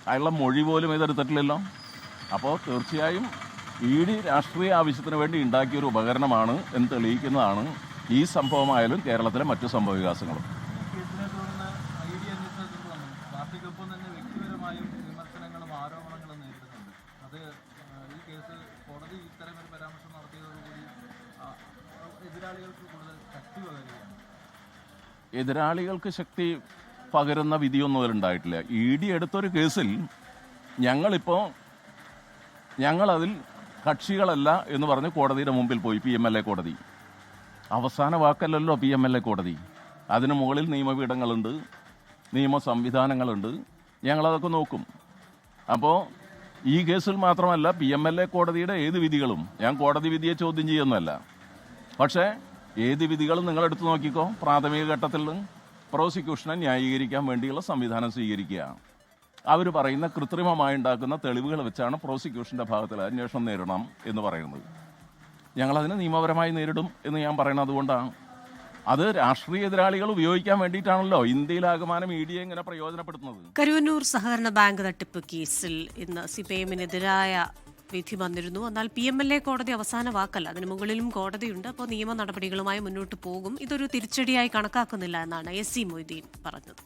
അയാളുടെ മൊഴി പോലും ഇതെടുത്തിട്ടില്ലല്ലോ. അപ്പോൾ തീർച്ചയായും ED രാഷ്ട്രീയ ആവശ്യത്തിന് വേണ്ടി ഉണ്ടാക്കിയൊരു ഉപകരണമാണ് എന്ന് തെളിയിക്കുന്നതാണ് ഈ സംഭവമായാലും കേരളത്തിലെ മറ്റു സംഭവ വികാസങ്ങളും. എതിരാളികൾക്ക് ശക്തി പകരുന്ന വിധിയൊന്നും അതിലുണ്ടായിട്ടില്ല. ED എടുത്തൊരു കേസിൽ ഞങ്ങളതിൽ കക്ഷികളല്ല എന്ന് പറഞ്ഞ് കോടതിയുടെ മുമ്പിൽ പോയി. PMLA കോടതി അവസാന വാക്കല്ലല്ലോ. PMLA കോടതി അതിന് മുകളിൽ നിയമപീഠങ്ങളുണ്ട്, നിയമ സംവിധാനങ്ങളുണ്ട്. ഞങ്ങളതൊക്കെ നോക്കും. അപ്പോൾ ഈ കേസിൽ മാത്രമല്ല, PMLA കോടതിയുടെ ഏത് വിധികളും, ഞാൻ കോടതി വിധിയെ ചോദ്യം ചെയ്യുന്നതല്ല, പക്ഷേ ഏത് വിധികളും നിങ്ങളെടുത്ത് നോക്കിക്കോ, പ്രാഥമിക ഘട്ടത്തിൽ പ്രോസിക്യൂഷനെ ന്യായീകരിക്കാൻ വേണ്ടിയുള്ള സംവിധാനം സ്വീകരിക്കുക. അവർ പറയുന്ന കൃത്രിമമായി ഉണ്ടാക്കുന്ന തെളിവുകൾ വെച്ചാണ് പ്രോസിക്യൂഷൻ്റെ ഭാഗത്തിൽ അന്വേഷണം നേരിടണം എന്ന് പറയുന്നത്. ഞങ്ങളതിന് നിയമപരമായി നേരിടും എന്ന് ഞാൻ പറയുന്നത് അതുകൊണ്ടാണ്. അത് രാഷ്ട്രീയ എതിരാളികൾ ഉപയോഗിക്കാൻ വേണ്ടിയിട്ടാണല്ലോ ഇന്ത്യയിലാകമാനം ED ഇങ്ങനെ പ്രയോജനപ്പെടുത്തുന്നത്. കരുവന്നൂർ സഹകരണ ബാങ്ക് തട്ടിപ്പ് കേസിൽ ഇന്ന് CPIM-നെതിരായ വിധി വന്നിരുന്നു. എന്നാൽ PMLA കോടതി അവസാന വാക്കല്ല, അതിന് മുകളിലും കോടതിയുണ്ട്. അപ്പോൾ നിയമ നടപടികളുമായി മുന്നോട്ട് പോകും. ഇതൊരു തിരിച്ചടിയായി കണക്കാക്കുന്നില്ല എന്നാണ് SC മൊയ്തീൻ പറഞ്ഞത്.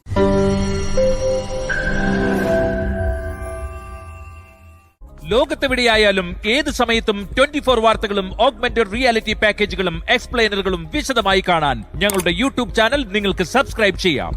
ലോകത്തെവിടെയായാലും ഏത് സമയത്തും 24 വാർത്തകളും ഓഗ്മെന്റഡ് റിയാലിറ്റി പാക്കേജുകളും എക്സ്പ്ലെയിനറുകളും വിശദമായി കാണാൻ ഞങ്ങളുടെ YouTube ചാനൽ നിങ്ങൾക്ക് സബ്സ്ക്രൈബ് ചെയ്യാം.